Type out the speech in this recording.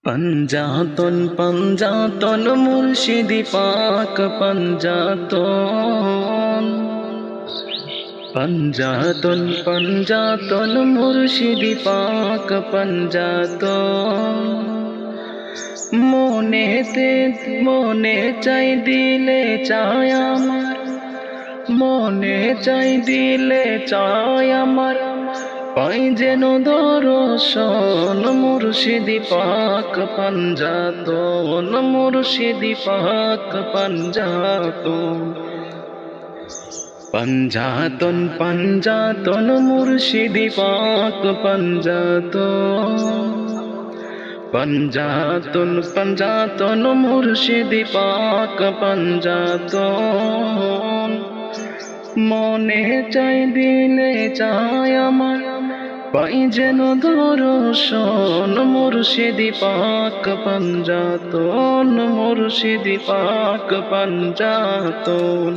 पंजातन पंजातन मुर्शिदी पाक पंजातन पंजातन पंजातन मुर्शिदी पाक पंजातन মনে চাই দিলে চায় আমার মনে চাই দিলে চায় আমার পাই যেন দর্শন মুর্শিদি পাক পাঞ্জাতন মুর্শিদি পাক পাঞ্জাতন पंजातन पंजातन मुर्शिदी पाक पंजातन पंजातन पंजातन मुर्शिदी पाक पंजातन मने चाই दिले চায় আমার পাই যেন দর্শন মুর্শিদি পাক पंजातन मुर्शिदी पाक पंजातन।